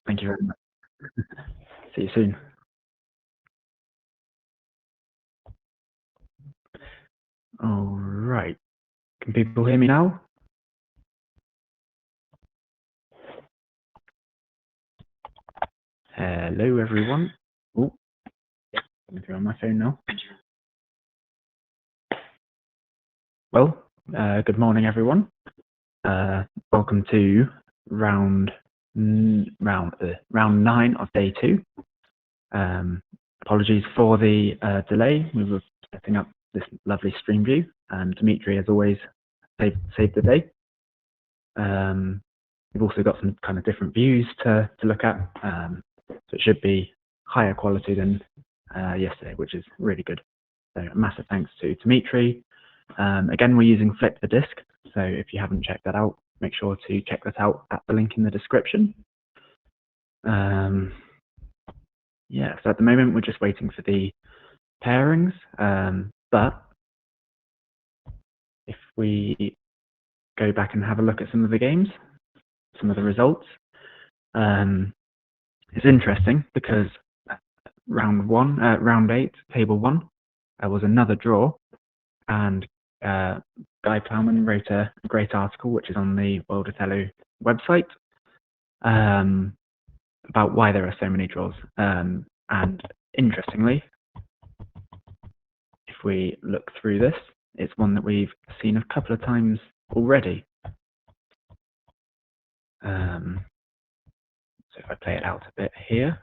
Thank you very much. See you soon. All right. Can people hear me now? Hello, everyone. Oh, yeah, coming through on my phone now. Well, good morning, everyone. Welcome to round 9 of day 2. Apologies for the delay. We were setting up this lovely stream view, and Dimitri, as always, saved the day. We've also got some kind of different views to look at, so it should be higher quality than yesterday, which is really good. So a massive thanks to Dimitri. Again, we're using Flip the Disk, so if you haven't checked that out, make sure to check that out at the link in the description. Yeah, so at the moment we're just waiting for the pairings, but if we go back and have a look at some of the games, some of the results, it's interesting because round 8, table 1, was another draw, and Guy Plowman wrote a great article, which is on the World Othello website, about why there are so many draws. And interestingly, if we look through this, it's one that we've seen a couple of times already. So if I play it out a bit here,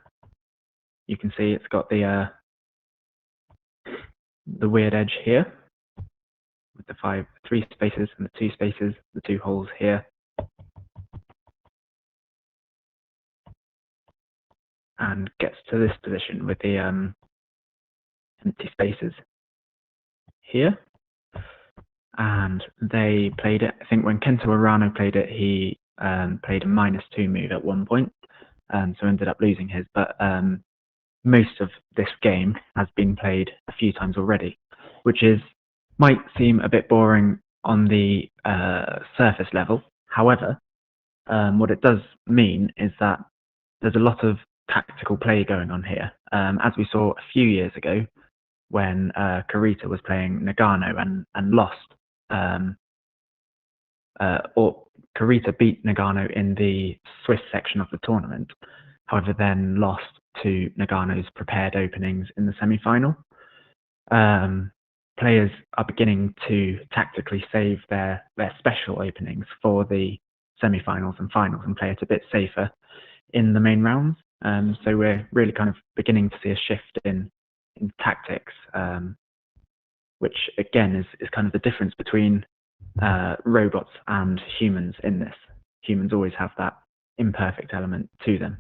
you can see it's got the weird edge here with the 3 spaces and the 2 spaces, the 2 holes here, and gets to this position with the empty spaces here. And they played it, I think when Kento Arano played it, he played a -2 move at one point, so ended up losing his, but most of this game has been played a few times already, which might seem a bit boring on the surface level. However, what it does mean is that there's a lot of tactical play going on here, as we saw a few years ago when Kurita was playing Nagano and lost. Or Kurita beat Nagano in the Swiss section of the tournament, however then lost to Nagano's prepared openings in the semi-final. Players are beginning to tactically save their special openings for the semi-finals and finals and play it a bit safer in the main rounds. So we're really kind of beginning to see a shift in tactics, which again is kind of the difference between robots and humans in this. Humans always have that imperfect element to them.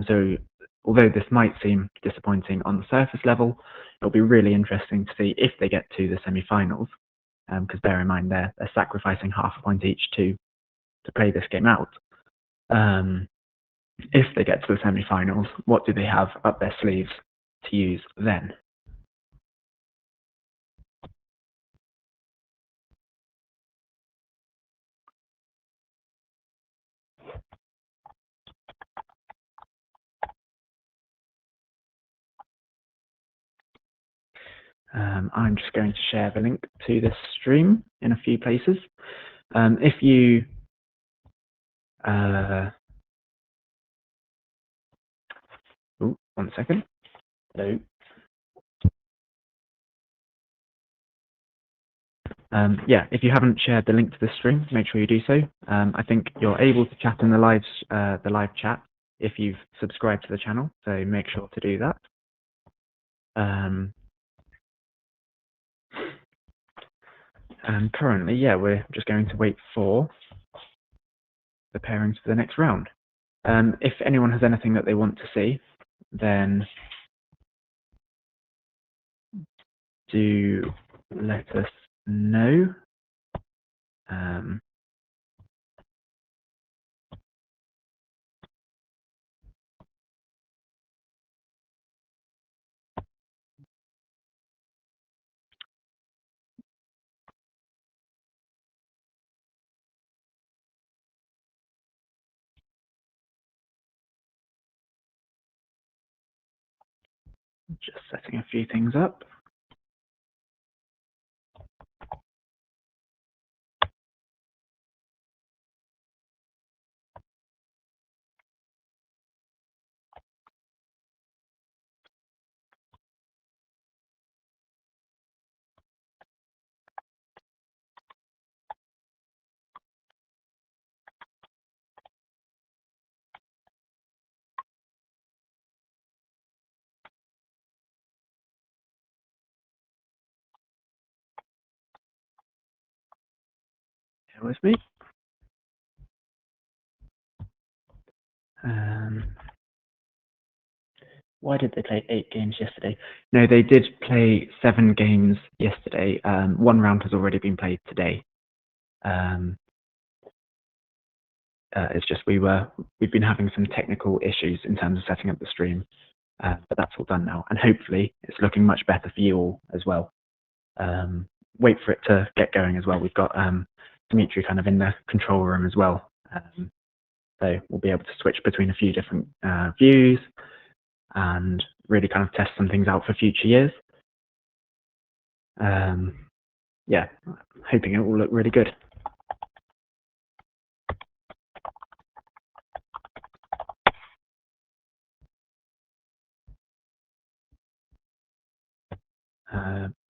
So although this might seem disappointing on the surface level, it'll be really interesting to see if they get to the semi-finals, because bear in mind they're sacrificing half a point each to play this game out. If they get to the semi-finals, what do they have up their sleeves to use then? I'm just going to share the link to this stream in a few places. If you one second. Hello. Yeah, if you haven't shared the link to the stream, make sure you do so. I think you're able to chat in the live chat if you've subscribed to the channel, so make sure to do that. And currently, yeah, we're just going to wait for the pairings for the next round. If anyone has anything that they want to see, then do let us know. Just setting a few things up. Bear with me. Why did they play 8 games yesterday? No, they did play 7 games yesterday. 1 round has already been played today. It's just we've been having some technical issues in terms of setting up the stream, but that's all done now, and hopefully it's looking much better for you all as well. Wait for it to get going as well. We've got Dimitri kind of in the control room as well, so we'll be able to switch between a few different views and really kind of test some things out for future years. Yeah, hoping it will look really good.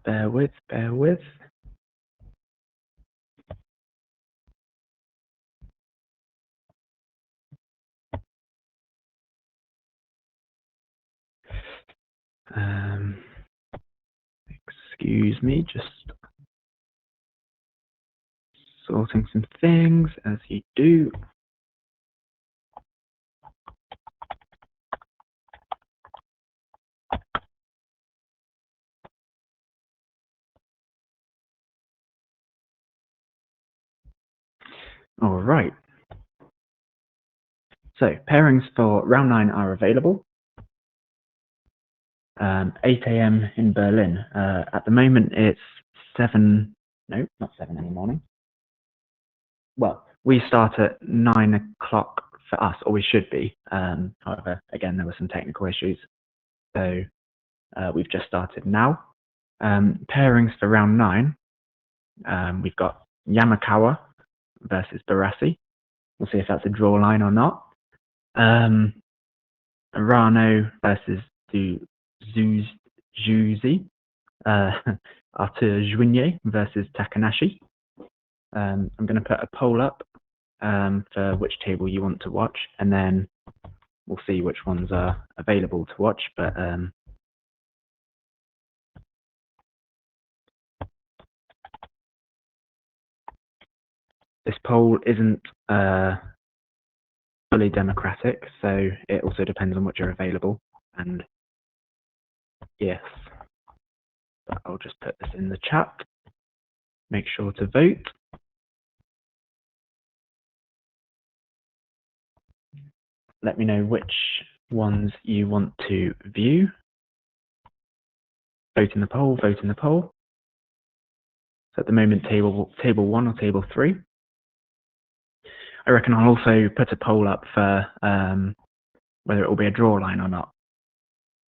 Bear with. Excuse me, just sorting some things as you do. All right. So pairings for round 9 are available. 8 AM in Berlin. At the moment, it's 7. No, not 7 in the morning. Well, we start at 9 o'clock for us, or we should be. However, again, there were some technical issues, so we've just started now. Pairings for round 9. We've got Yamakawa versus Barassi. We'll see if that's a draw line or not. Arano versus Juzi. Arthur Juinier versus Takanashi. I'm going to put a poll up for which table you want to watch, and then we'll see which ones are available to watch. But this poll isn't fully democratic, so it also depends on which are available. And yes, but I'll just put this in the chat. Make sure to vote. Let me know which ones you want to view. Vote in the poll, vote in the poll. So at the moment, table 1 or table 3. I reckon I'll also put a poll up for whether it will be a draw line or not.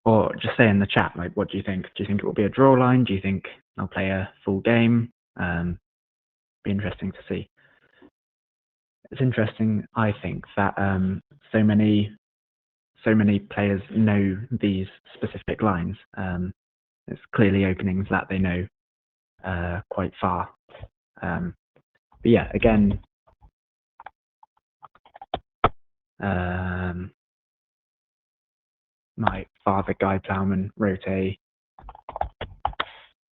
Or just say in the chat, like, what do you think? Do you think it will be a draw line? Do you think I'll play a full game? Be interesting to see. It's interesting, I think, that so many players know these specific lines. It's clearly openings that they know quite far. But yeah, again, my father, Guy Plowman, wrote a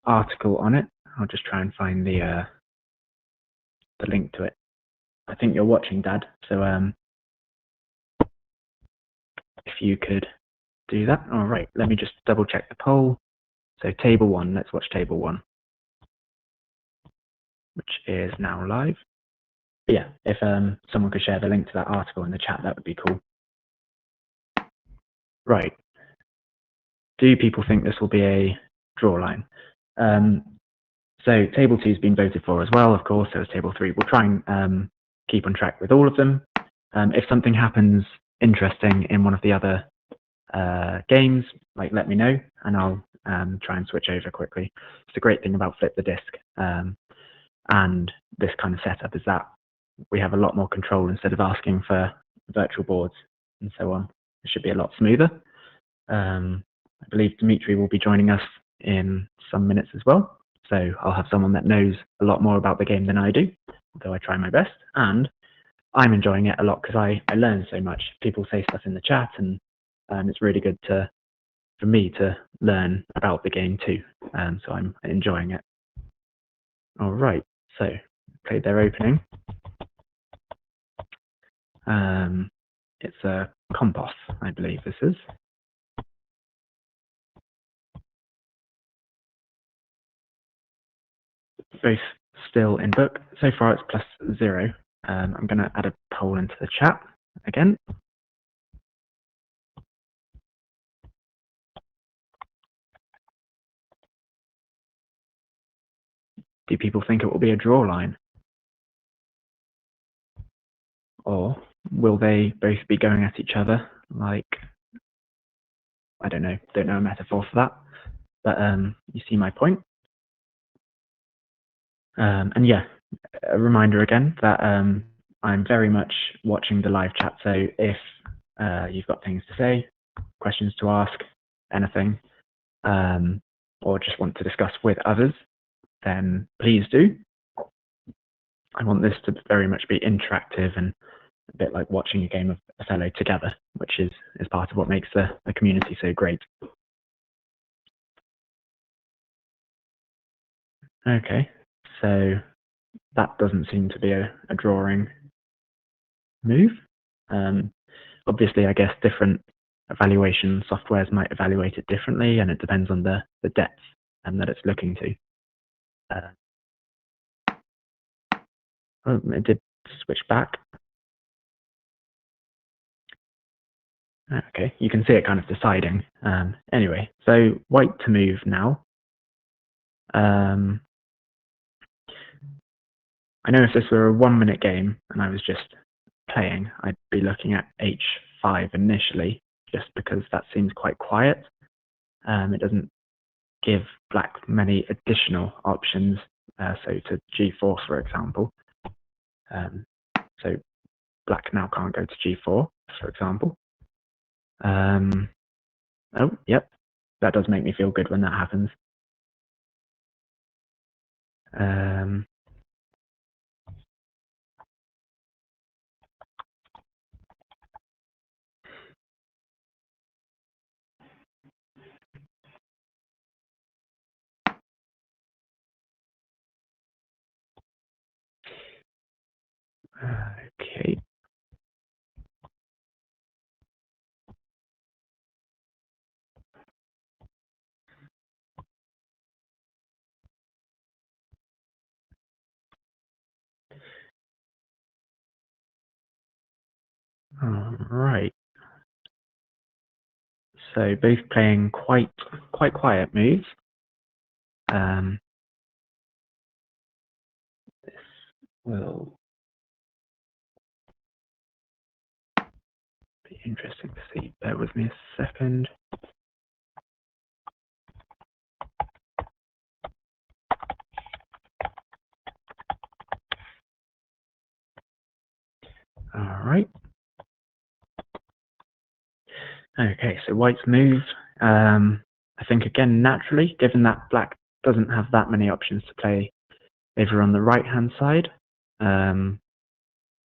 article on it. I'll just try and find the link to it. I think you're watching, Dad, so if you could do that. All right, let me just double check the poll. So table 1, let's watch table 1, which is now live. But yeah, if someone could share the link to that article in the chat, that would be cool. Right. Do people think this will be a draw line? So table 2 has been voted for as well, of course, so is table 3. We'll try and keep on track with all of them. If something happens interesting in one of the other games, like let me know, and I'll try and switch over quickly. It's a great thing about Flip the Disc and this kind of setup is that we have a lot more control instead of asking for virtual boards and so on. It should be a lot smoother. I believe Dimitri will be joining us in some minutes as well. So I'll have someone that knows a lot more about the game than I do, although I try my best. And I'm enjoying it a lot because I learn so much. People say stuff in the chat, and it's really good for me to learn about the game too. So I'm enjoying it. All right, so played their opening. It's a Compost, I believe this is. Both still in book. So far it's +0. I'm going to add a poll into the chat again. Do people think it will be a draw line? Or will they both be going at each other like, I don't know a metaphor for that, but you see my point. And yeah, a reminder again that I'm very much watching the live chat, so if you've got things to say, questions to ask, anything, or just want to discuss with others, then please do. I want this to very much be interactive and a bit like watching a game of Othello together, which is part of what makes the community so great. Okay, so that doesn't seem to be a drawing move. Obviously, I guess different evaluation softwares might evaluate it differently, and it depends on the depth that it's looking to. Oh, it did switch back. Okay, you can see it kind of deciding. Anyway, so white to move now. I know if this were a 1-minute game and I was just playing, I'd be looking at h5 initially, just because that seems quite quiet. It doesn't give black many additional options, so to g4, for example. So black now can't go to g4, for example. Oh, yep, that does make me feel good when that happens. Okay. All right. So both playing quite quiet moves. This will be interesting to see. Bear with me a second. All right. Okay, so white's move. I think again naturally, given that black doesn't have that many options to play over on the right-hand side, I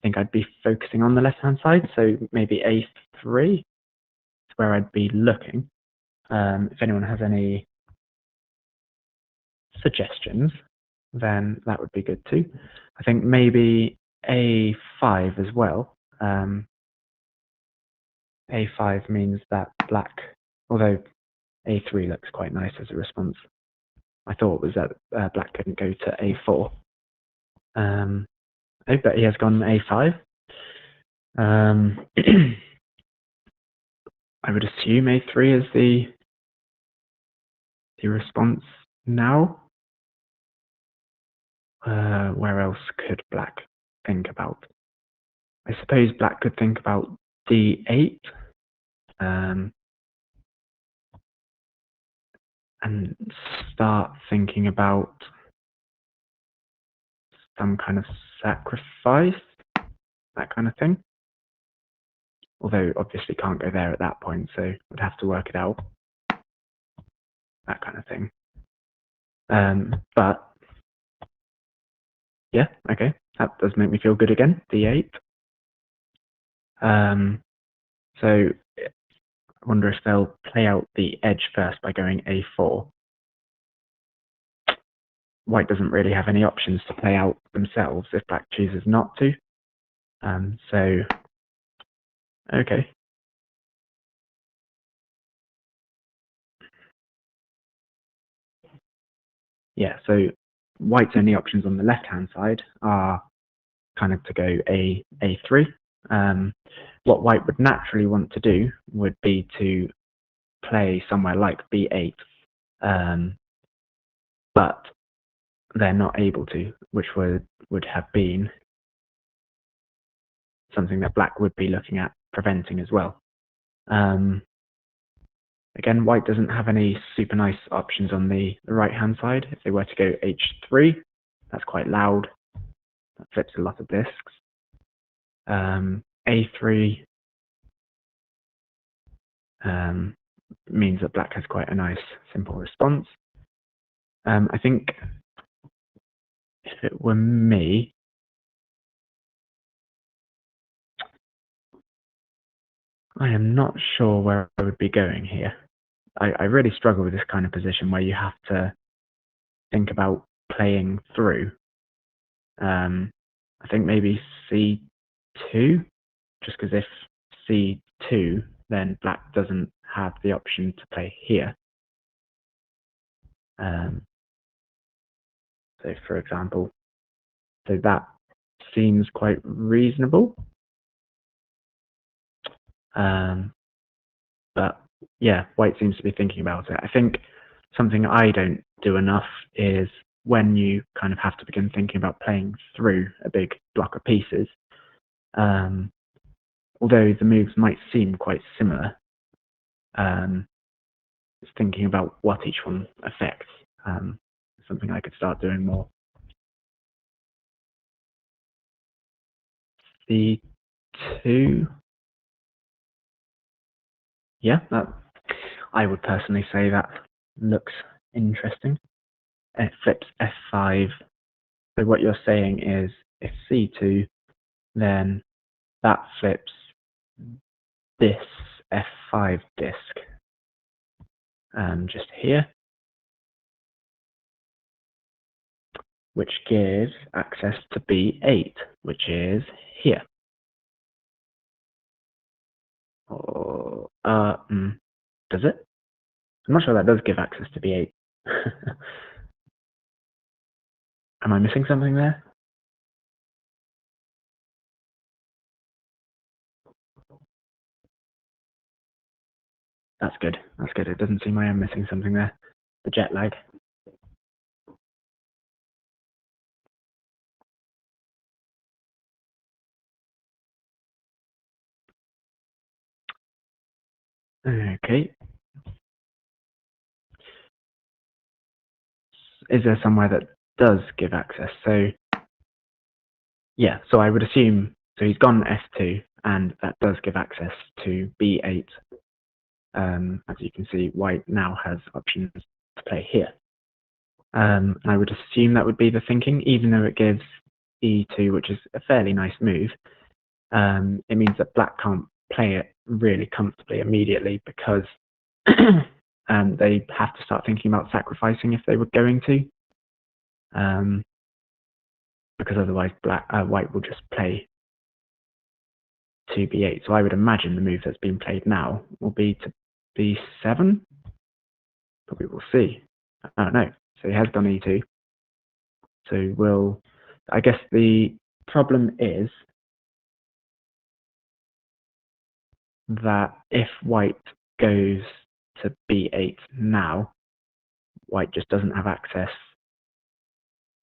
think I'd be focusing on the left-hand side. So maybe a3 is where I'd be looking. If anyone has any suggestions, then that would be good too. I think maybe a5 as well. A5 means that black, although a3 looks quite nice as a response, I thought was that black couldn't go to a4. Oh, but he has gone a5. I would assume a3 is the response now. Where else could black think about? I suppose black could think about d8. and start thinking about some kind of sacrifice, that kind of thing. Although obviously can't go there at that point, so would have to work it out, that kind of thing. But yeah, okay, that does make me feel good again, d8. So I wonder if they'll play out the edge first by going a4. White doesn't really have any options to play out themselves if black chooses not to. So, okay. Yeah, so white's only options on the left-hand side are kind of to go a3. What white would naturally want to do would be to play somewhere like b8, but they're not able to, which would have been something that black would be looking at preventing as well. Again, white doesn't have any super nice options on the right-hand side. If they were to go h3, that's quite loud. That flips a lot of discs. a3 means that black has quite a nice, simple response. I think if it were me, I am not sure where I would be going here. I really struggle with this kind of position where you have to think about playing through. I think maybe c2, just because if c2, then black doesn't have the option to play here. So for example, so that seems quite reasonable. But yeah, white seems to be thinking about it. I think something I don't do enough is when you kind of have to begin thinking about playing through a big block of pieces, although the moves might seem quite similar, it's thinking about what each one affects. Something I could start doing more. c2. Yeah, I would personally say that looks interesting. It flips f5. So what you're saying is if c2, then that flips this f5 disk just here, which gives access to b8, which is here. Or, does it? I'm not sure that does give access to b8. Am I missing something there? That's good. That's good. It doesn't seem I am missing something there. The jet lag. Okay. Is there somewhere that does give access? So yeah, so I would assume, so he's gone f2, and that does give access to b8. As you can see, white now has options to play here. I would assume that would be the thinking, even though it gives e2, which is a fairly nice move. It means that black can't play it really comfortably immediately because they have to start thinking about sacrificing if they were going to. Because otherwise white will just play to b8. So I would imagine the move that's being played now will be to b7, but we will see. Oh no, so he has gone e2. So I guess the problem is that if white goes to b8 now, white just doesn't have access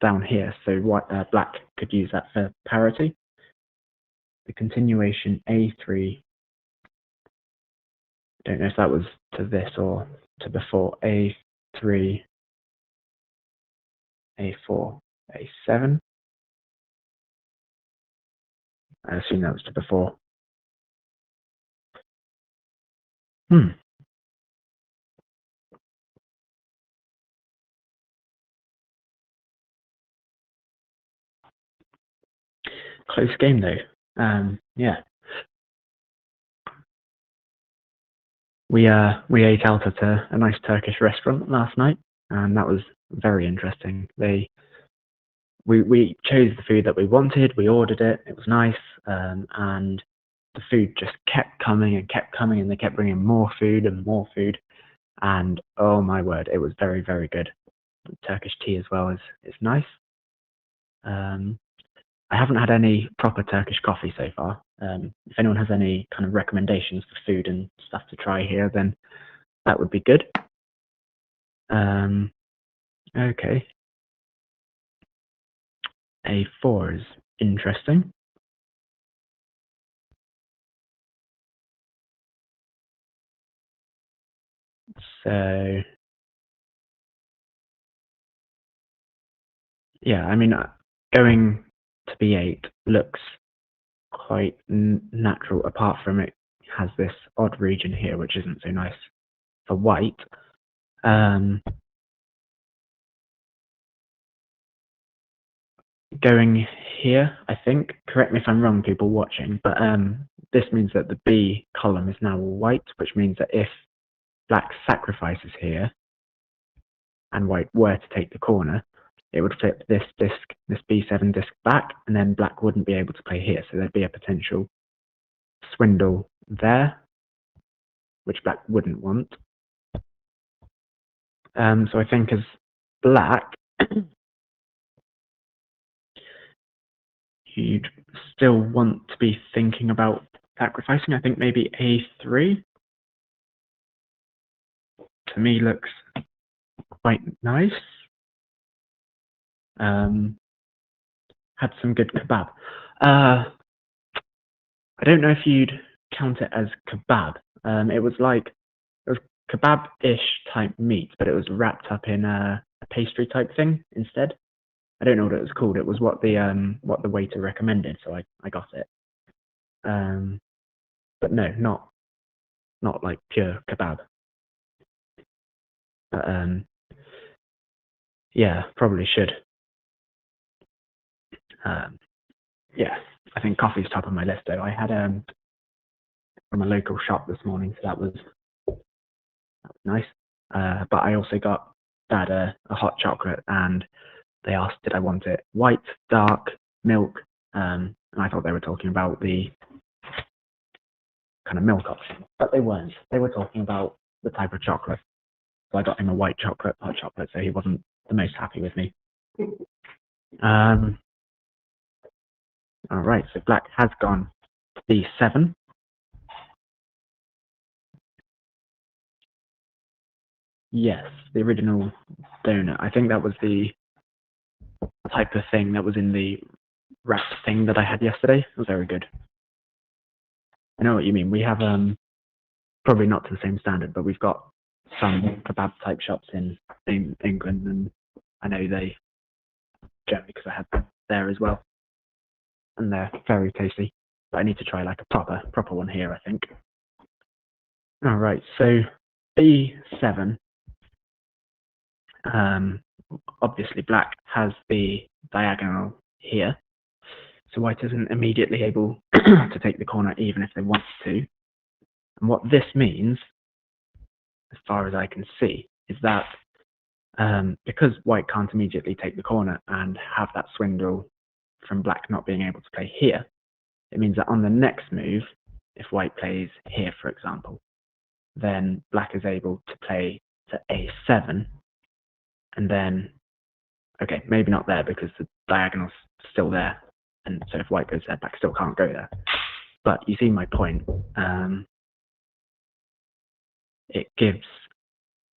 down here, so black could use that for parity. The continuation a3, I don't know if that was to this or to before, a3 a3, a4, a7. I assume that was to before. Close game though. Yeah. We ate out at a nice Turkish restaurant last night, and that was very interesting. We chose the food that we wanted. We ordered it. It was nice, and the food just kept coming and kept coming, and they kept bringing more food and more food. And oh my word, it was very, very good. Turkish tea as well is nice. I haven't had any proper Turkish coffee so far. If anyone has any kind of recommendations for food and stuff to try here, then that would be good. Okay. A4 is interesting. So yeah, I mean, going to B8 looks quite natural, apart from it has this odd region here, which isn't so nice for white. Going here, I think, correct me if I'm wrong, people watching, but this means that the B column is now all white, which means that if black sacrifices here and white were to take the corner, it would flip this disc, this B7 disc back, and then black wouldn't be able to play here. So there'd be a potential swindle there, which black wouldn't want. So I think as black, you'd still want to be thinking about sacrificing. I think maybe A3 to me looks quite nice. Had some good kebab. I don't know if you'd count it as kebab. It was kebab-ish type meat, but it was wrapped up in a pastry type thing instead. I don't know what it was called. It was what the waiter recommended, so I got it. But no, not like pure kebab. But yeah, probably should. Yeah, I think coffee's top of my list though. I had from a local shop this morning, so that was nice. But I also got Dad a hot chocolate, and they asked did I want it white, dark, milk, and I thought they were talking about the kind of milk option, but they weren't. They were talking about the type of chocolate. So I got him a white chocolate, hot chocolate, so he wasn't the most happy with me. All right, so black has gone to D7. Yes, the original donut. I think that was the type of thing that was in the wrapped thing that I had yesterday. It was very good. I know what you mean. We have probably not to the same standard, but we've got some kebab type shops in England, and I know they generally, because I had them there as well, and they're very tasty. But I need to try like a proper one here, I think. All right, so B7. Obviously, black has the diagonal here, so white isn't immediately able to take the corner even if they want to. And what this means, as far as I can see, is that because white can't immediately take the corner and have that swindle from black not being able to play here, it means that on the next move, if white plays here, for example, then black is able to play to A7, and then, okay, maybe not there because the diagonal's still there, and so if white goes there, black still can't go there. But you see my point. It gives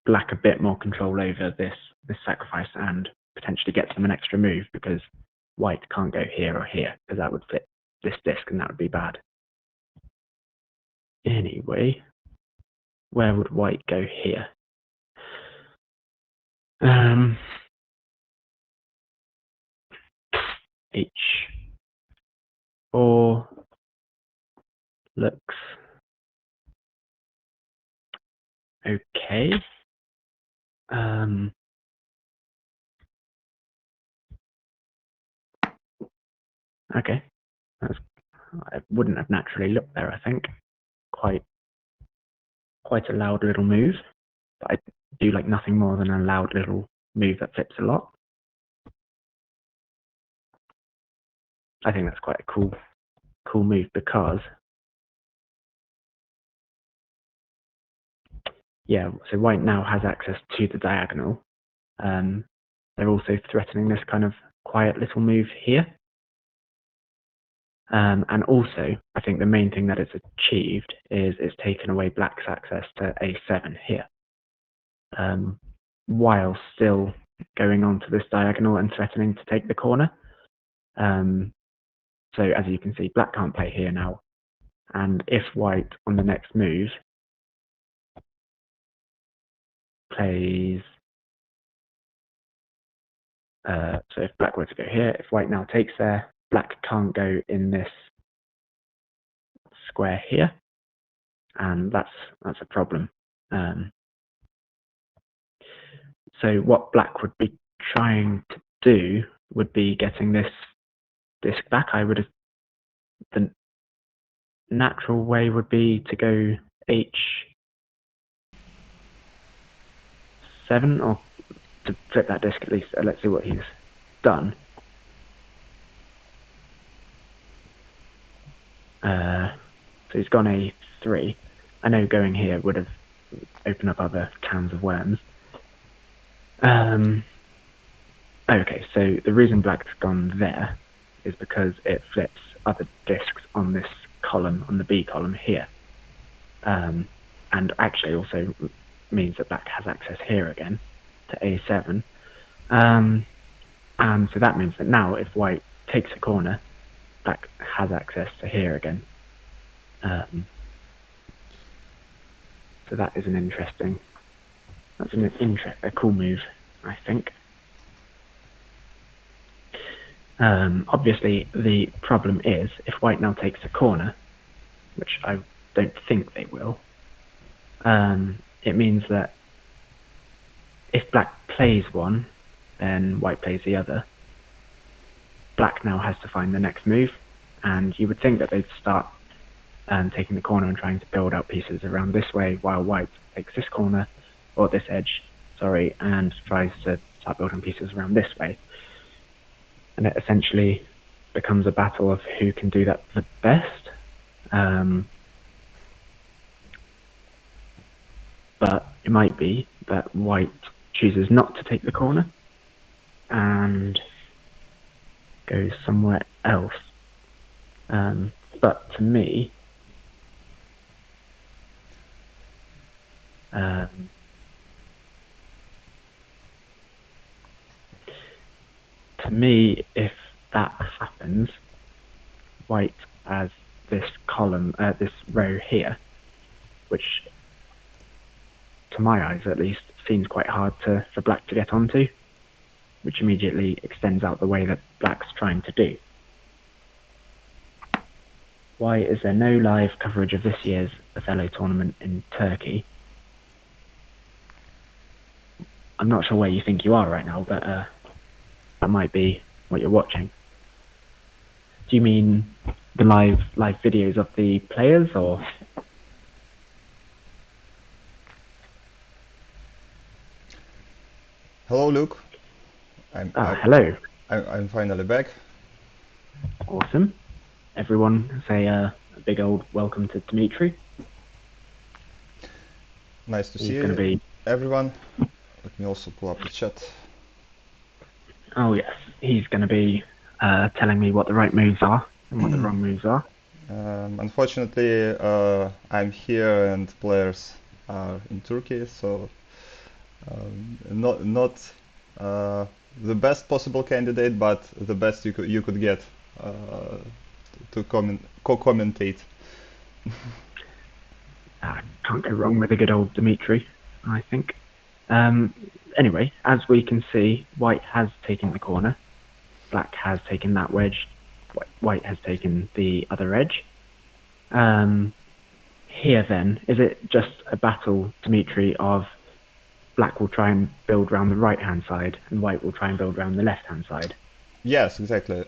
black a bit more control over this sacrifice and potentially gets them an extra move, because white can't go here or here, because that would flip this disc and that would be bad. Anyway, where would white go here? H4 looks okay. Okay, I wouldn't have naturally looked there, I think. Quite a loud little move, but I do like nothing more than a loud little move that flips a lot. I think that's quite a cool move because, yeah, so white now has access to the diagonal. They're also threatening this kind of quiet little move here. And also, I think the main thing that it's achieved is it's taken away black's access to a7 here, while still going on to this diagonal and threatening to take the corner. So as you can see, black can't play here now. And if white on the next move plays, so if black were to go here, if white now takes there, black can't go in this square here, and that's a problem. So what black would be trying to do would be getting this disc back. The natural way would be to go H7, or to flip that disc at least. Let's see what he's done. So he's gone A3. I know going here would have opened up other cans of worms. Okay, so the reason black's gone there is because it flips other discs on this column, on the B column here. And actually also means that black has access here again to A7. And so that means that now if white takes a corner, black has access to here again. So that is a cool move, I think. Obviously, the problem is if white now takes a corner, which I don't think they will, it means that if black plays one, then white plays the other. Black now has to find the next move, and you would think that they'd start taking the corner and trying to build out pieces around this way, while white takes this corner, or this edge, sorry, and tries to start building pieces around this way. And it essentially becomes a battle of who can do that the best. But it might be that white chooses not to take the corner and goes somewhere else. But to me, if that happens, white has this column, this row here, which, to my eyes at least, seems quite hard for black to get onto, which immediately extends out the way that black's trying to do. Why is there no live coverage of this year's Othello tournament in Turkey? I'm not sure where you think you are right now, but that might be what you're watching. Do you mean the live videos of the players, or? Hello, Luke. Hello. I'm finally back. Awesome. Everyone say a big old welcome to Dimitri. Nice to see everyone. Let me also pull up the chat. Oh yes, he's going to be telling me what the right moves are and what the wrong moves are. Unfortunately, I'm here and players are in Turkey, so not the best possible candidate, but the best you could get to co-commentate. Can't go wrong with a good old Dimitri, I think. Anyway, as we can see, white has taken the corner, black has taken that wedge, white has taken the other edge. Here then, is it just a battle, Dimitri, of black will try and build around the right-hand side and white will try and build around the left-hand side? Yes, exactly.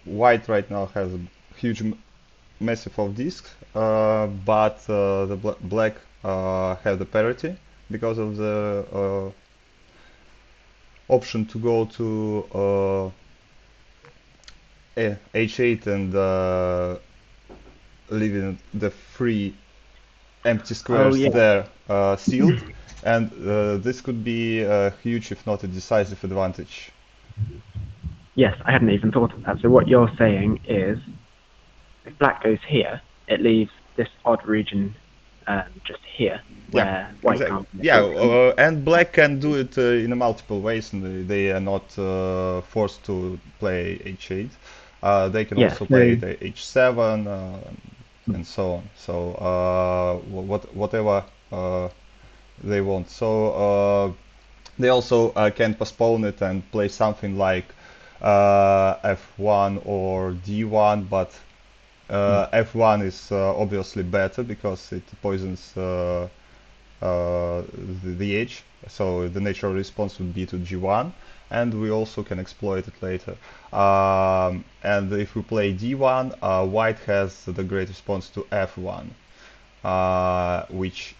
White right now has a huge massive of discs, but the black have the parity because of the option to go to h8 and leaving the three empty Oh squares yeah, there sealed, and this could be a huge, if not a decisive advantage. yes, I hadn't even thought of that. So what you're saying is, if black goes here, it leaves this odd region just here Yeah, where white exactly. can't Yeah, necessarily come. and black can do it in a multiple ways, and they are not forced to play h8. They can Yeah, also play so the h7 and so on. So whatever they want. So they also can postpone it and play something like f1 or d1, but f1 is obviously better because it poisons the edge, so the natural response would be to g1, and we also can exploit it later. And if we play d1, white has the great response to f1, which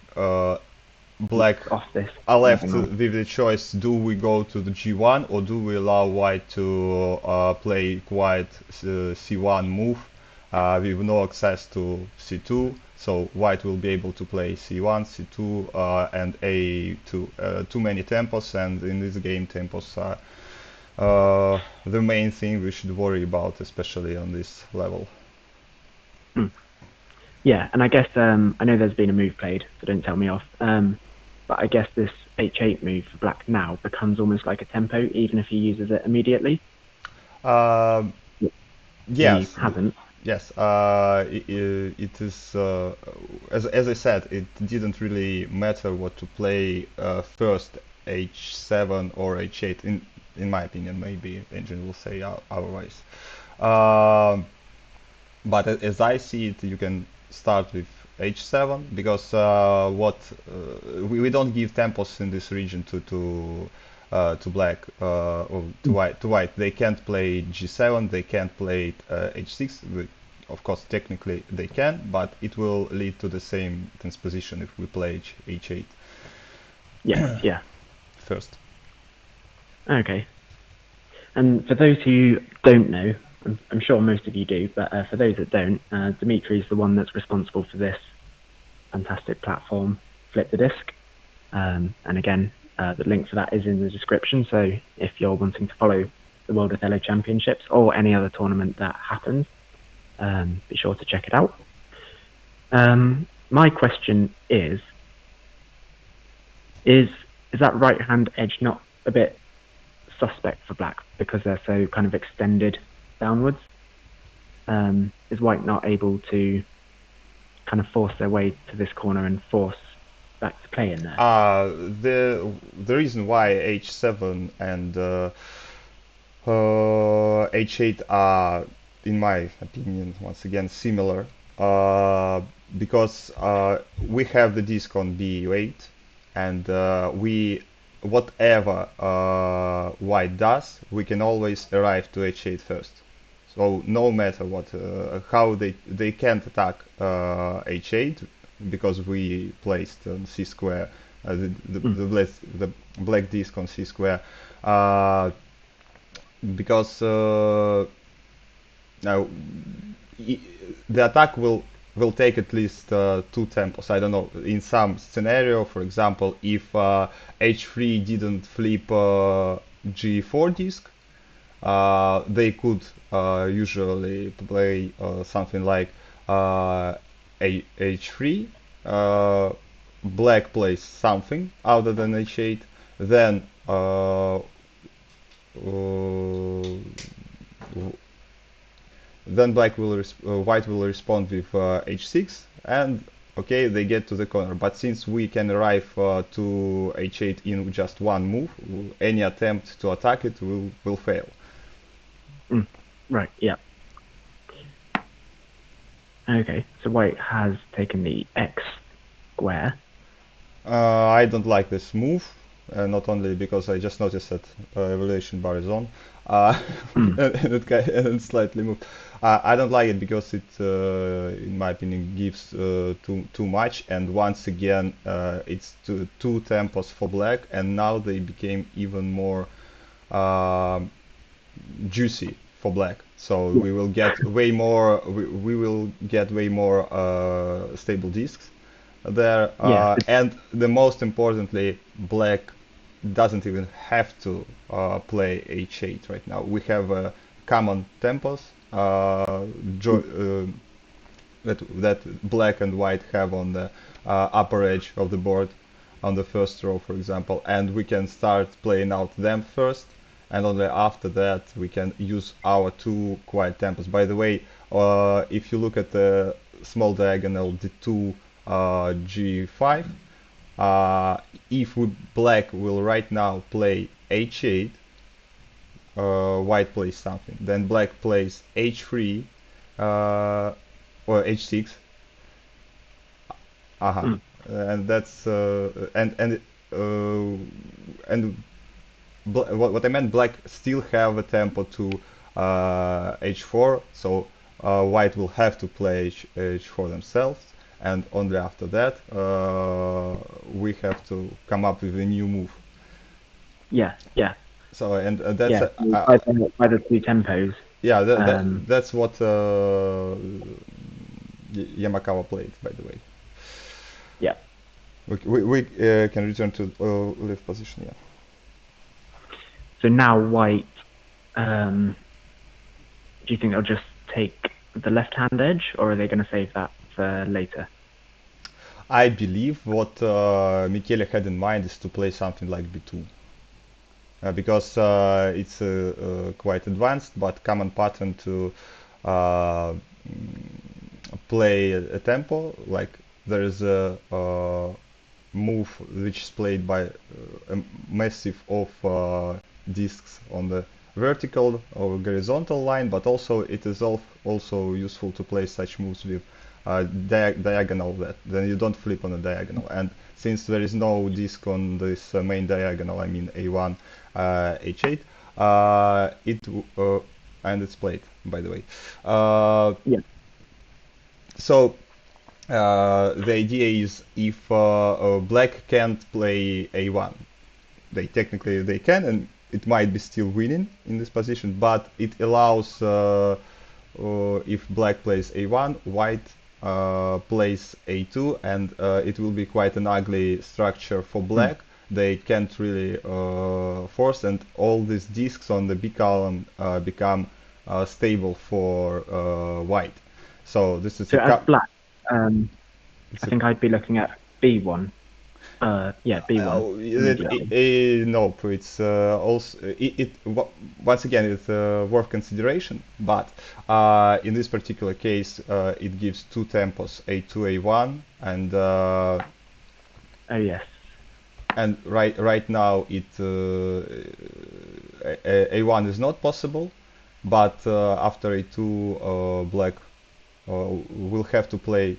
black off this are left diagonal. with the choice: do we go to the g1 or do we allow white to play quiet c1 move with no access to c2? So white will be able to play c1, c2, and a2. Too many tempos, and in this game tempos are the main thing we should worry about, especially on this level. Hmm. Yeah, and I guess I know there's been a move played, so don't tell me off. But I guess this h8 move for black now becomes almost like a tempo, even if he uses it immediately. Um He yes, hasn't. yes, it is, as I said, it didn't really matter what to play first, h7 or h8, in my opinion. Maybe engine will say otherwise. Um, but as I see it, you can start with h7 because we don't give tempos in this region to black or to white. They can't play g7. They can't play h6. Of course, technically they can, but it will lead to the same transposition if we play h8 Yes, yeah. first. Okay. And for those who don't know, I'm sure most of you do, but for those that don't, Dimitri is the one that's responsible for this fantastic platform, Flip the Disc. And again, the link for that is in the description. So if you're wanting to follow the World Othello Championships or any other tournament that happens, be sure to check it out. My question is that right hand edge not a bit suspect for black because they're so kind of extended downwards? Is white not able to kind of force their way to this corner and force black to play in there? The reason why h7 and h8 are, in my opinion, once again similar, because we have the disc on b8, and we whatever white does, we can always arrive to h8 first. So no matter what, how they can't attack h8 because we placed on c square Mm. the black disc on c square. Because now the attack will take at least two tempos. I don't know. In some scenario, for example, if h3 didn't flip g4 disc, they could usually play something like h3. Black plays something other than h8, then then white will respond with h6, and okay, they get to the corner. But since we can arrive to h8 in just one move, any attempt to attack it will fail. Right, yeah. Okay, so white has taken the x square. I don't like this move, not only because I just noticed that evaluation bar is on, and it slightly moved. I don't like it because it, in my opinion, gives too much, and once again, it's two tempos for black, and now they became even more juicy for black. So Yeah. we will get way more. We will get way more stable discs there, Yeah, and the most importantly, black doesn't even have to play h8 right now. We have common tempos that black and white have on the upper edge of the board on the first row, for example, and we can start playing out them first, and only after that we can use our two quiet tempos. By the way, if you look at the small diagonal d2 g5, if black will right now play h8, white plays something, then black plays h3 or h6. Uh-huh. And that's and what I meant, black still have a tempo to h4, so white will have to play h4 themselves, and only after that we have to come up with a new move. yeah. So and that's By the two tempos. yeah, Um, that's what Yamakawa played, by the way. yeah. We can return to live position, yeah. So now white, do you think they'll just take the left-hand edge, or are they going to save that for later? I believe what Michele had in mind is to play something like b2. Because it's quite advanced, but common pattern to uh, play a tempo. Like there is a move which is played by a massive of discs on the vertical or horizontal line, but also it is also useful to play such moves with diagonal, that then you don't flip on a diagonal. And since there is no disc on this main diagonal, I mean a1, h8, and it's played, by the way. Yeah. So the idea is if black can't play a1, technically they can, and it might be still winning in this position, but it allows if black plays a1, white plays a2, and it will be quite an ugly structure for black. They can't really force, and all these discs on the B column become stable for white. So this is So as black, I think I'd be looking at B1. Yeah, B1 immediately. no, it's also once again it's worth consideration, but in this particular case it gives two tempos, a2, a1, and Oh yes. and right now it a1 is not possible, but after a2 black will have to play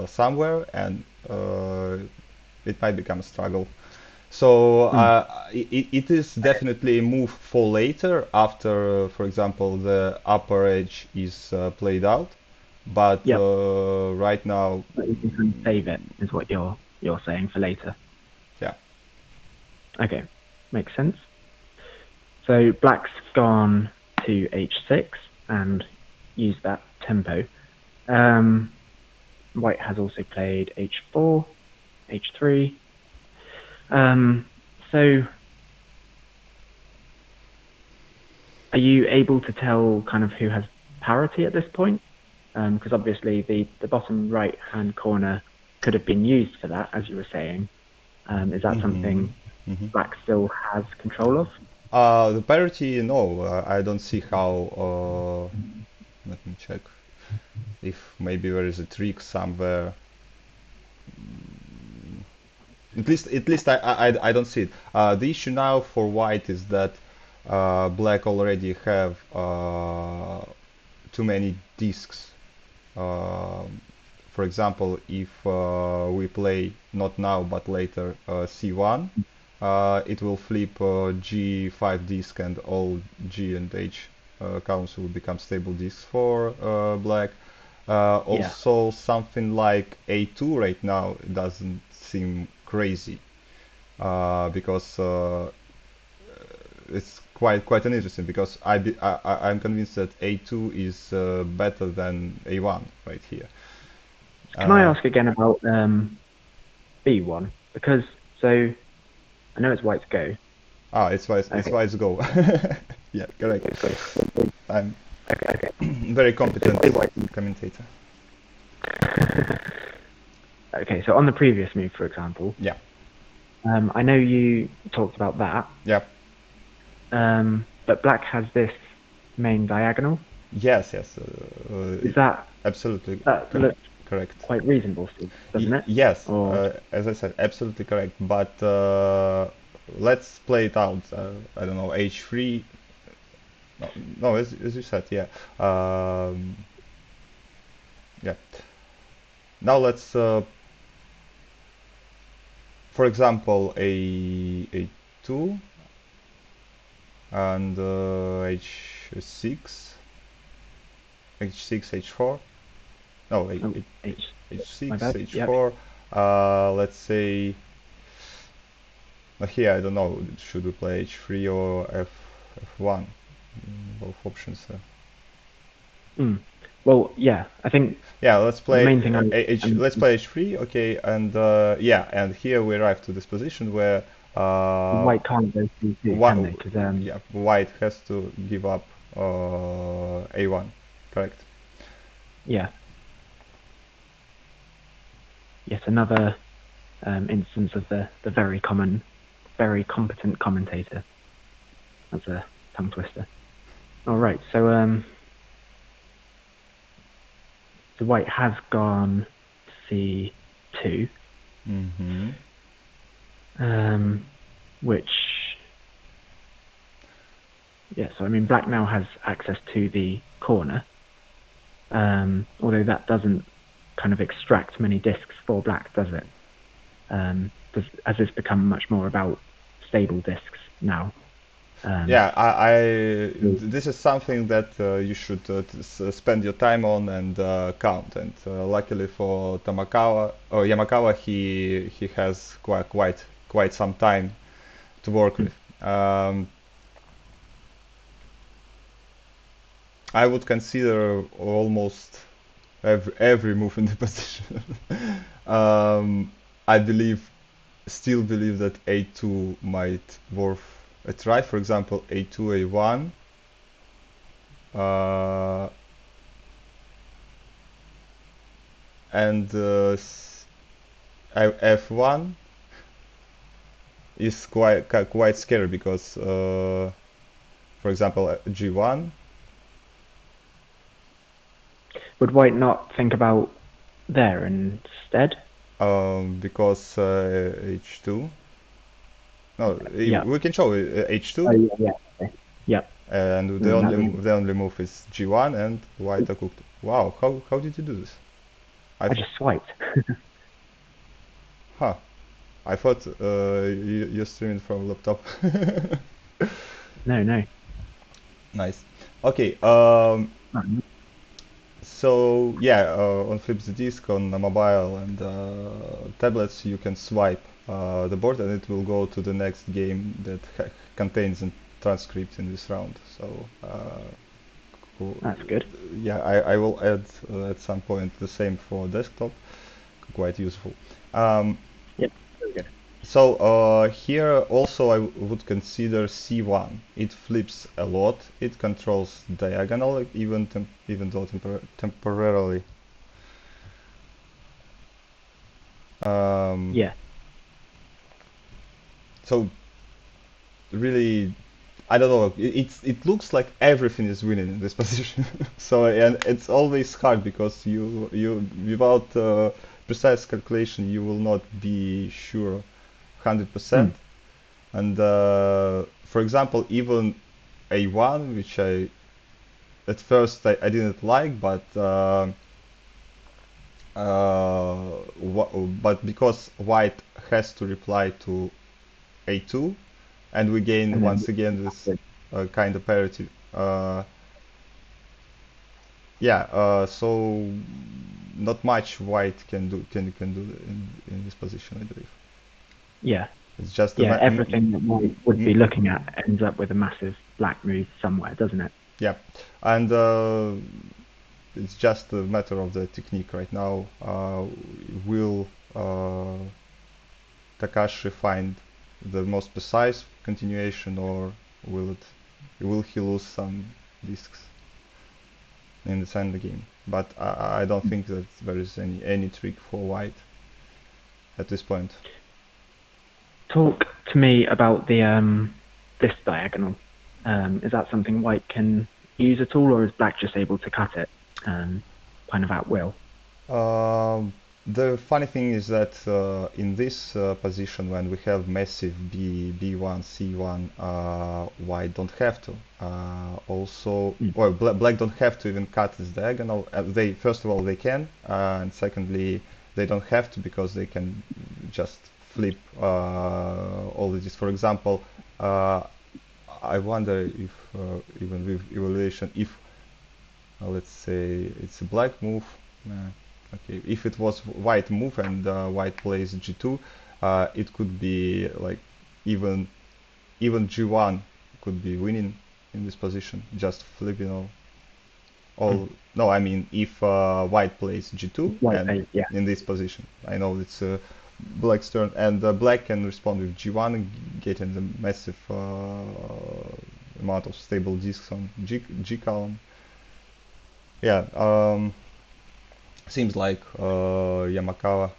somewhere, and it might become a struggle. So it is definitely a move for later, after, for example, the upper edge is played out. But Yep. right now, But you can kind of save it, is what you're saying for later. yeah. Okay, makes sense. So black's gone to h6 and used that tempo. White has also played h4, h3. So are you able to tell kind of who has parity at this point? Because obviously the bottom right hand corner could have been used for that, as you were saying. Is that something black still has control of? The parity, no, I don't see how. Let me check if maybe there is a trick somewhere. At least I don't see it. The issue now for white is that black already have too many disks. For example, if we play not now but later C1, it will flip G5 disk and all G and H counts will become stable disks for black. Yeah. Also, something like A2 right now doesn't seem crazy because it's quite an interesting because I'm convinced that A2 is better than A1 right here. Can I Uh, ask again about B1? Because so I know it's white to go. it's Okay. wise go. Yeah, correct. I'm Okay. Okay. very competent Play white. commentator. Okay. So on the previous move, for example, Yeah, I know you talked about that, yeah, but black has this main diagonal. yes. Is that Absolutely that correct. looks Correct. quite reasonable, still, doesn't it? Yes, Or as I said, absolutely correct. But let's play it out. I don't know, H3. No, no, as you said, yeah. Yeah. Now let's, for example, A2 and H6, H6, H4. No, oh, H. My H6, bad. Yep. H4. Let's say here, I don't know, should we play H3 or F1? Both options. Mm. Well, yeah. I think Yeah, let's the play main thing let's play H3, okay, and yeah, and here we arrive to this position where white can't go C2, can Whi they? Because yeah, white has to give up A1, correct? yeah. Yet another instance of the very common, very competent commentator. That's a tongue twister. All right. So white has gone C2, Mm-hmm. which yeah. So I mean, black now has access to the corner, although that doesn't kind of extract many disks for black, does it? Has this become much more about stable disks now? Yeah, this is something that you should spend your time on and count. And luckily for Tamakawa or Yamakawa, he has quite some time to work Hmm. with. I would consider almost every move in the position. um, I still believe that A2 might worth a try. For example, A2, A1. Uh, and F1 is quite scary because, for example, G1. Would white not think about there instead? Because H2. No, Yeah. we can show Oh, H2, yeah. Yeah. Okay. Yep. and That makes, the only move is G1 and white are cooked. Wow, how did you do this? I I th just swiped. huh. I thought you're streaming from laptop. No, no. Nice. Okay. Um, So yeah, on Flips the Disk, on a mobile and tablets, you can swipe the board, and it will go to the next game that contains a transcript in this round. So cool. That's good. Yeah, I will add at some point the same for desktop. Quite useful. Um, Yep. Very good. So here also I would consider C1. It flips a lot. It controls diagonal, like, even though temporarily. Um, Yeah. so really, I don't know. It looks like everything is winning in this position. So and it's always hard because you without precise calculation, you will not be sure 100%. And for example, even a1, which at first I didn't like, but because white has to reply to a2, and we gain And then once again this kind of parity. So not much white can do in this position, I believe. yeah, It's just yeah, everything that white would be looking at ends up with a massive black move somewhere, doesn't it? yeah, and it's just a matter of the technique right now. Will Takashi find the most precise continuation, or will he lose some discs in the end game? But I don't think that there is any trick for white at this point. Talk to me about the this diagonal. Is that something white can use at all, or is black just able to cut it kind of at will? The funny thing is that in this position, when we have massive B1, C1, white don't have to. Well, black don't have to even cut this diagonal. They first of all they can, and secondly they don't have to because they can just flip all of this. For example, I wonder if even with evaluation, if let's say it's a black move. Okay, if it was white move and white plays g2, it could be like even g1 could be winning in this position, just flipping all. No, I mean if white plays g2 and yeah. in this position, I know it's black's turn, and black can respond with g1, getting the massive amount of stable disks on g column. Yeah. Seems like Yamakawa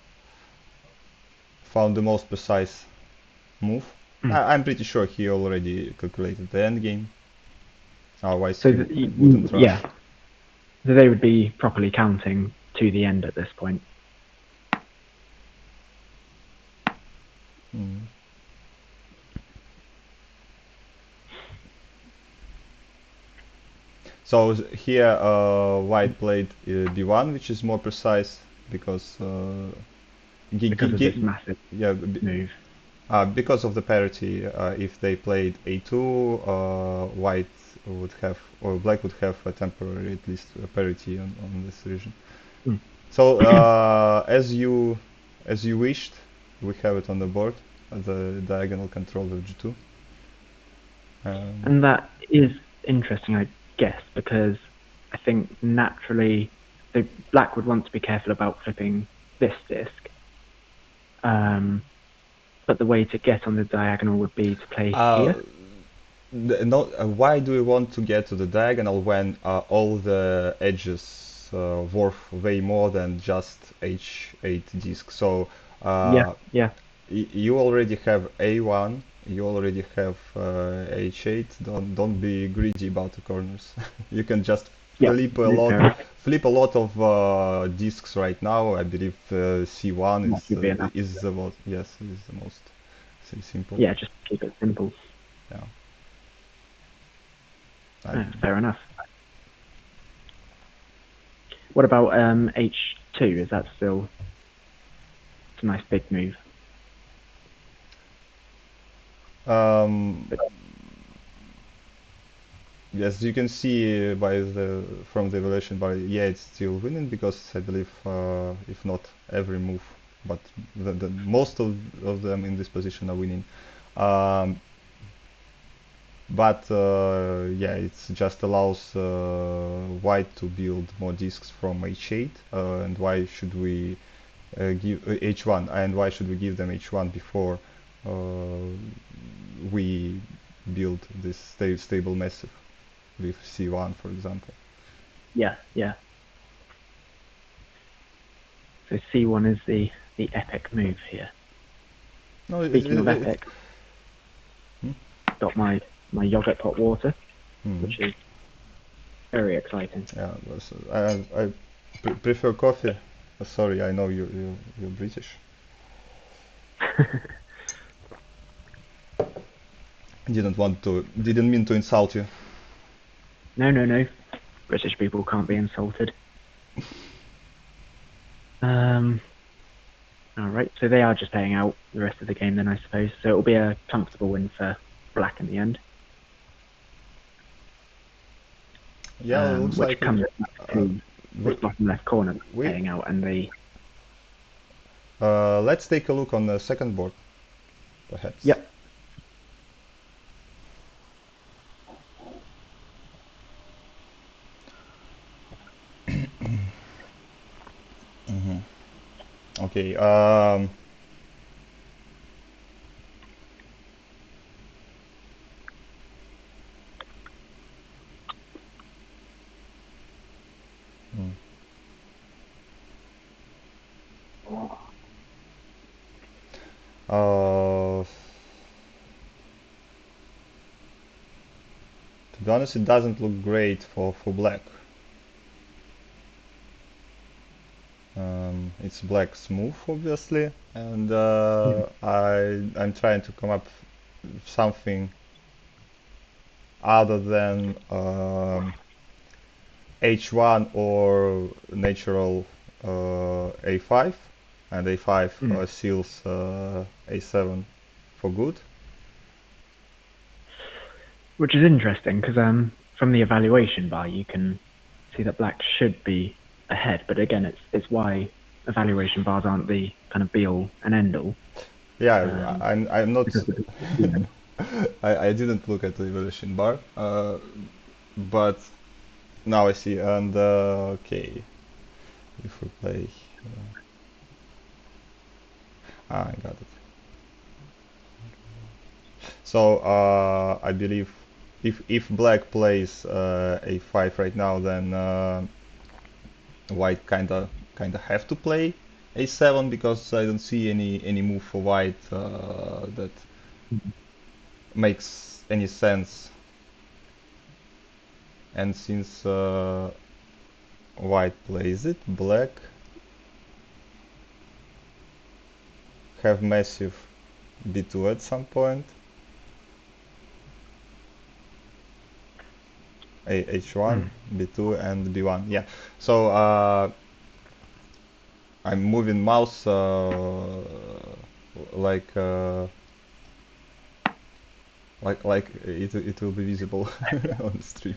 found the most precise move. I'm pretty sure he already calculated the end game. Otherwise, So he wouldn't rush. Yeah, so they would be properly counting to the end at this point. So here white played b1, which is more precise because Because of this massive move. Because of the parity, if they played a2, white would have, or black would have a temporary, at least, a parity on this region. So as you wished, we have it on the board, the diagonal control of g2. And that is interesting, I guess, because I think naturally the black would want to be careful about flipping this disc. But the way to get on the diagonal would be to play here. Why do we want to get to the diagonal when all the edges worth way more than just h8 disk? So yeah. You already have a1, you already have h8. Don't be greedy about the corners. You can just flip a lot of disks right now. I believe c1 is the most, yes, is the most simple. Yeah, just keep it simple. Yeah. Fair enough. What about h2? Is that still a nice big move? Yes, you can see from the evaluation bar, yeah, it's still winning because I believe if not every move, but the most of them in this position are winning. But yeah, it just allows white to build more disks from h8, and why should we give h1, and why should we give them h1 before we build this stable massive with c1, for example? Yeah. So c1 is the epic move here. No, Speaking of epic, got my yogurt pot water, which is very exciting. Yeah, I prefer coffee Sorry, I know you're British. Didn't mean to insult you. No, no, no. British people can't be insulted. All right, so they are just playing out the rest of the game then, I suppose. So it'll be a comfortable win for black in the end. Yeah, it looks Which like comes to we, this bottom left corner we playing out, and the let's take a look on the second board, perhaps. yep. Okay. To be honest, it doesn't look great for black. It's black's move, obviously, and I'm trying to come up with something other than h1 or natural a5, and a5 seals a7 for good. Which is interesting because from the evaluation bar you can see that black should be ahead, but again it's why evaluation bars aren't the kind of be all and end all. Yeah, I'm not. Yeah. I didn't look at the evaluation bar, but now I see. And okay, if we play, I got it. So I believe if black plays a5 right now, then white kinda have to play a7 because I don't see any move for white that makes any sense. And since white plays it, black have massive b2 at some point. h1, b2, and b1. Yeah. So I'm moving mouse like it will be visible on the stream.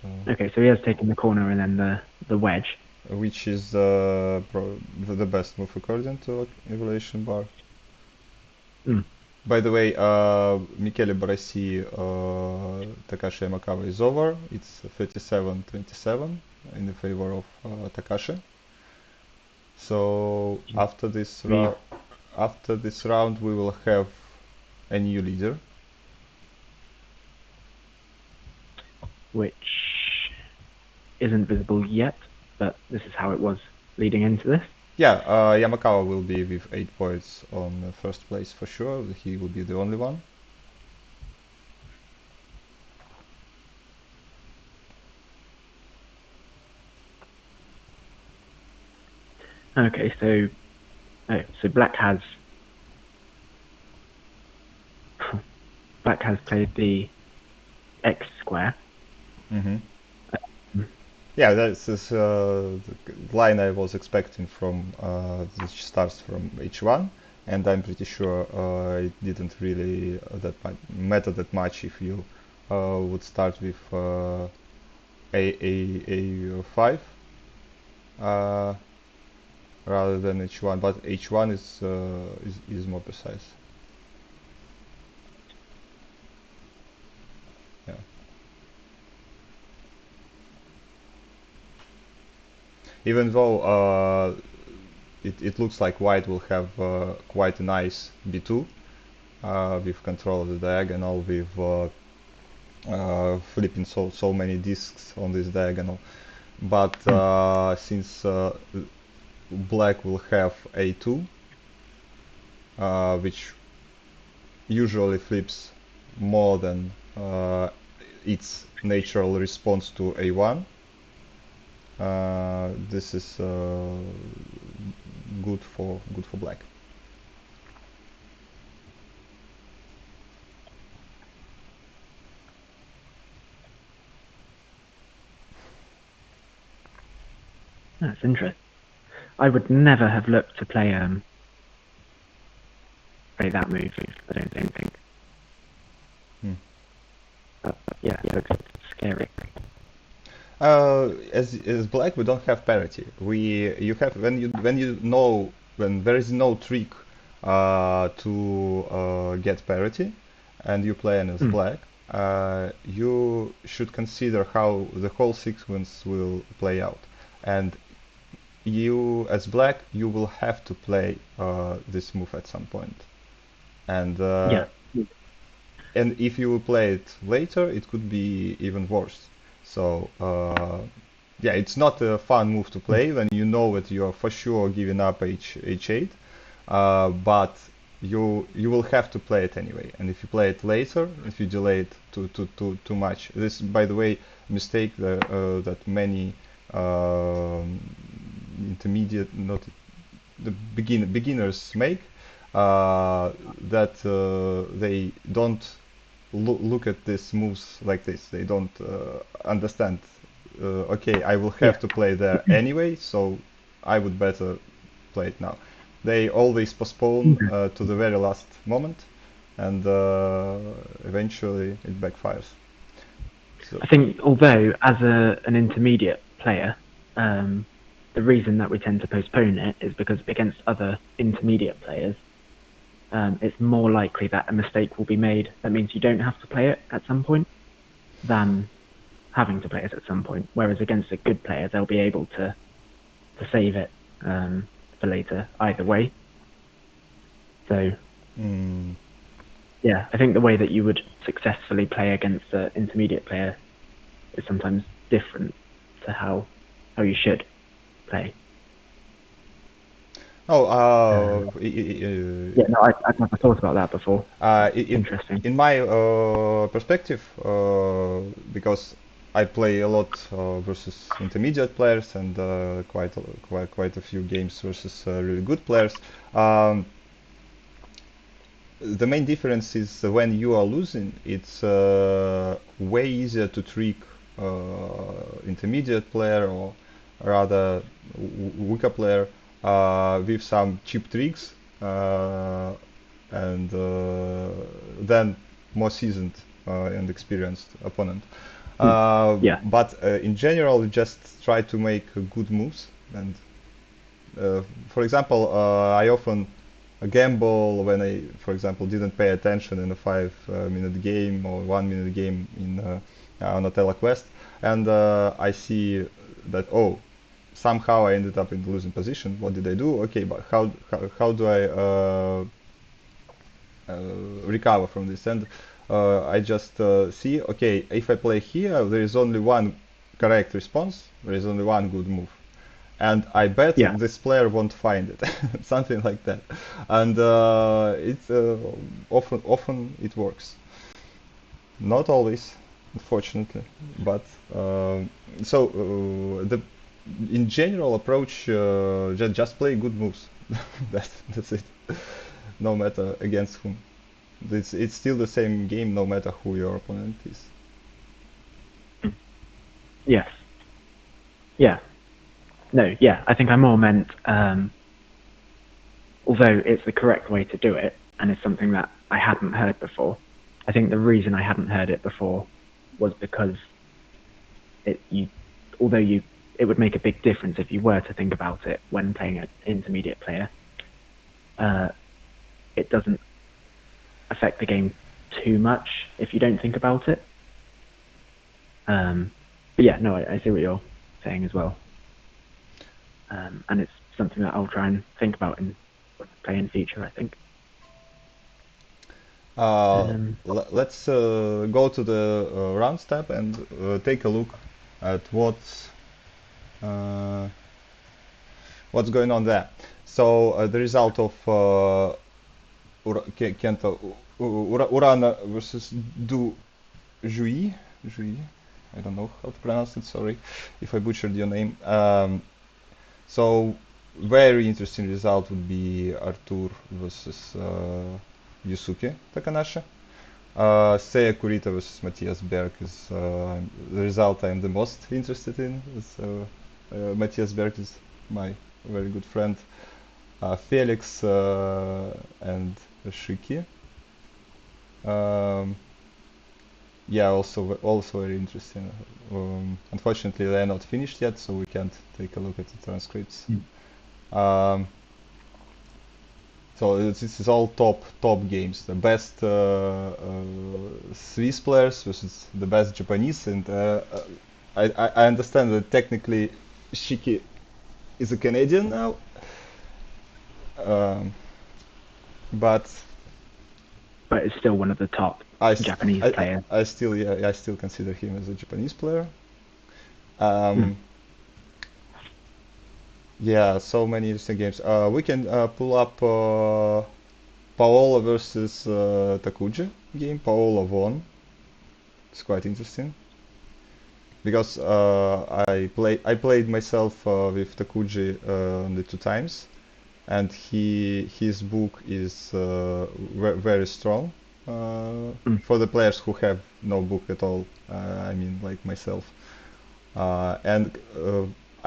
So, Okay, so he has taken the corner and then the wedge. which is the best move according to evaluation bar. By the way, Michele Barassi Takashi Yamakawa is over. It's 37-27 in the favor of Takashi. So after this round, we will have a new leader, which isn't visible yet, but this is how it was leading into this. Yeah, Yamakawa will be with 8 points on first place for sure. He will be the only one. Okay, so black has played the x square. Yeah, that's the line I was expecting from which starts from h1, and I'm pretty sure it didn't really matter that much if you would start with a5 rather than h1, but h1 is more precise. Yeah. Even though it looks like white will have quite a nice b2 with control of the diagonal, with flipping so many discs on this diagonal. But since black will have a2, which usually flips more than its natural response to a1, this is good for black. That's interesting. I would never have looked to play that move. I don't think. Hmm. Yeah, it looks scary. As black, we don't have parity. You have when there is no trick to get parity, and you play as black, you should consider how the whole sequence will play out. And you, as black, you will have to play this move at some point. And Yeah. and if you play it later, it could be even worse. So yeah, it's not a fun move to play when you know that you're for sure giving up h8, but you will have to play it anyway. And if you play it later, if you delay it too much, this, by the way, mistake that many intermediate, not the beginners make, that they don't look at these moves like this. They don't understand. Okay, I will Yeah. have to play there anyway, so I would better play it now. They always postpone to the very last moment, and eventually it backfires. So, I think although as an intermediate player, the reason that we tend to postpone it is because against other intermediate players, it's more likely that a mistake will be made. That means you don't have to play it at some point than having to play it at some point. Whereas against a good player, they'll be able to save it for later either way. So yeah, I think the way that you would successfully play against an intermediate player is sometimes different to how you should play. oh, Yeah, no, I've never thought about that before. Interesting. in my perspective, because I play a lot versus intermediate players and quite a few games versus really good players. The main difference is when you are losing, it's way easier to trick intermediate player or rather weaker player with some cheap tricks and then more seasoned and experienced opponent. Yeah, But in general, just try to make good moves. And for example, I often gamble when I, for example, didn't pay attention in a 5 minute game or 1 minute game in on Othello quest, and I see that, oh, somehow I ended up in the losing position. What did I do? Okay, but how do I recover from this? And I just see, okay, if I play here, there is only one correct response. There is only one good move, and I bet yeah, this player won't find it, something like that. And it's often it works, not always, unfortunately, but so the in general approach, just play good moves. That's it, no matter against whom. It's still the same game, no matter who your opponent is. yes, yeah. No, yeah. I think I more meant, although it's the correct way to do it, and it's something that I hadn't heard before. I think the reason I hadn't heard it before was because although it would make a big difference if you were to think about it when playing an intermediate player. It doesn't affect the game too much if you don't think about it. But yeah, no, I see what you're saying as well. And it's something that I'll try and think about in play in future, I think. Let's go to the rounds tab and take a look at uh, what's going on there. So the result of Kenta Urana versus Du Jui. I don't know how to pronounce it. Sorry if I butchered your name. So very interesting result would be Artur versus Yusuke Takanashi. Seiya Kurita versus Matthias Berg is the result I'm the most interested in. So Matthias Berg is my very good friend. Felix and Shiki. Yeah, also very interesting. Unfortunately, they're not finished yet, so we can't take a look at the transcripts. Um, so this is all top games. The best Swiss players versus the best Japanese, and I understand that technically Shiki is a Canadian now, um, but it's still one of the top Japanese players. I still consider him as a Japanese player. Yeah, so many interesting games. We can pull up Paola versus Takuji game. Paola won. It's quite interesting because I played myself with Takuji the 2 times, and his book is very strong for the players who have no book at all. I mean, like myself. And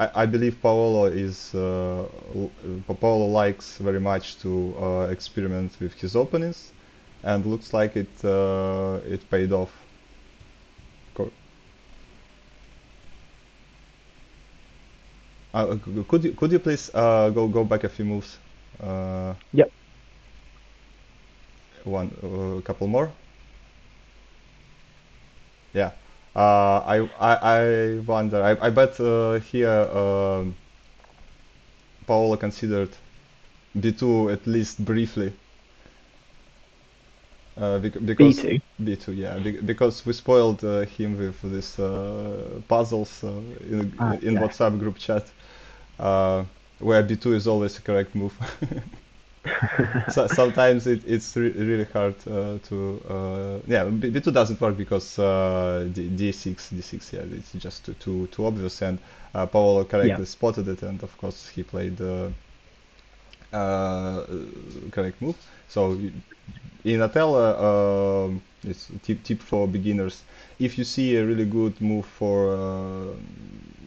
I believe Paolo likes very much to experiment with his openings, and looks like it paid off. Could you please go back a few moves? Yep. A couple more. Yeah. I wonder. I bet here Paolo considered B2 at least briefly. Because B2. B2, yeah, because we spoiled him with this puzzles in Yeah. WhatsApp group chat, where B2 is always the correct move. So sometimes it's really hard yeah, B2 doesn't work because D6, yeah, it's just too obvious, and Paolo correctly spotted it, and of course he played the correct move. So in Othello, it's a tip for beginners. If you see a really good move for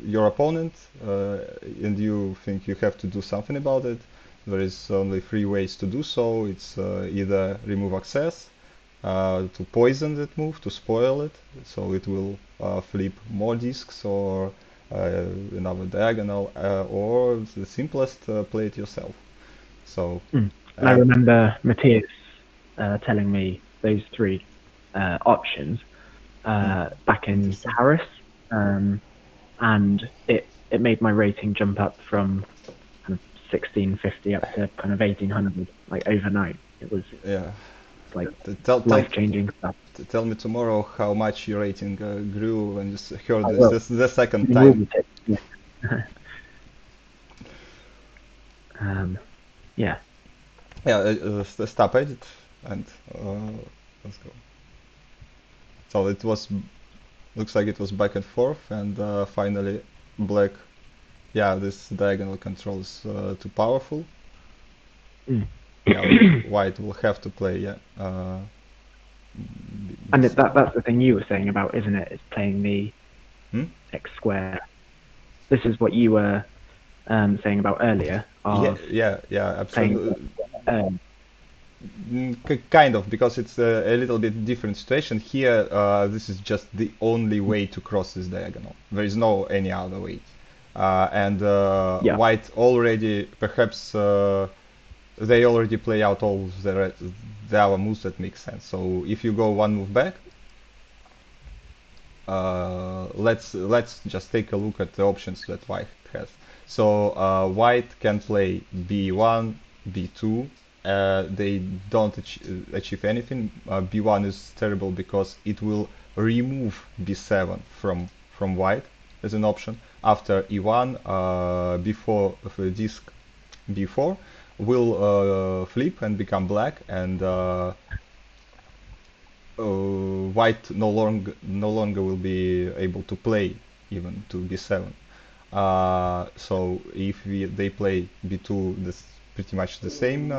your opponent and you think you have to do something about it, there is only 3 ways to do so. It's either remove access, to poison that move, to spoil it, so it will flip more discs, or another diagonal, or the simplest, play it yourself. So I remember Matthias telling me those 3 options back in Paris, and it made my rating jump up from kind of 1650 up to kind of 1800, like overnight. It was like life-changing stuff. Tell me tomorrow how much your rating grew when you heard this the second time. Yeah. Yeah, stop edit and let's go. So it looks like it was back and forth, and finally black. Yeah, this diagonal control is too powerful. Yeah, white will have to play. Yeah. And that's the thing you were saying about, isn't it? It's playing the X square. This is what you were saying about earlier. Yeah, absolutely. Kind of, because it's a little bit different situation here. This is just the only way to cross this diagonal. There is no any other way. And white already, perhaps they already play out all the other moves that make sense. So if you go one move back, let's just take a look at the options that white has. So white can play b1, b2. They don't achieve anything. B1 is terrible because it will remove b7 from white as an option. After e1, before the disc b4 will flip and become black, and white no longer will be able to play even to b7. So if they play b2, that's pretty much the same.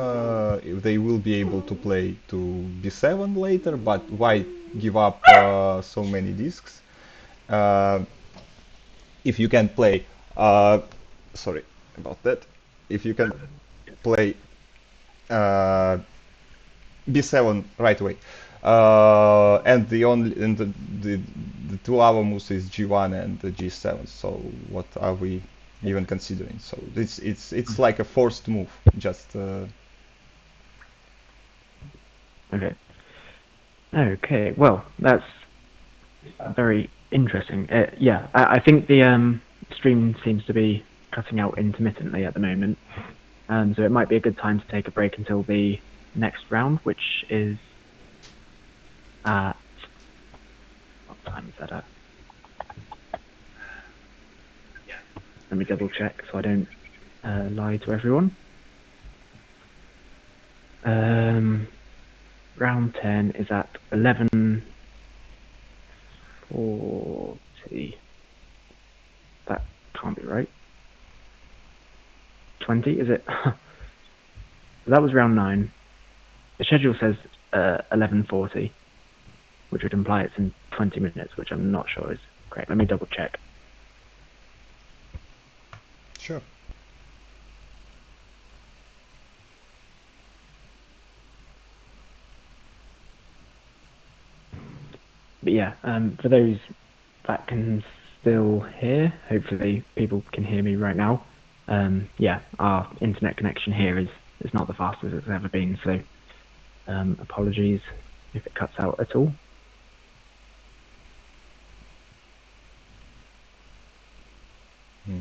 They will be able to play to b7 later, but white give up so many disks. Uh, if you can play, uh, sorry about that. If you can play uh, b7 right away. And the two other moves is g1 and the g7. So what are we even considering? So it's like a forced move. Just Okay. Okay. Well, that's very interesting. Yeah, I think the stream seems to be cutting out intermittently at the moment, so it might be a good time to take a break until the next round, which is at what time is that at? Let me double check so I don't lie to everyone. Round 10 is at 11:40. That can't be right. 20, is it? That was round 9. The schedule says 11:40, which would imply it's in 20 minutes, which I'm not sure is correct. Let me double check. sure. But yeah, for those that can still hear, hopefully people can hear me right now. Yeah, our internet connection here is not the fastest it's ever been, so apologies if it cuts out at all. Hmm.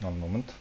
1 moment.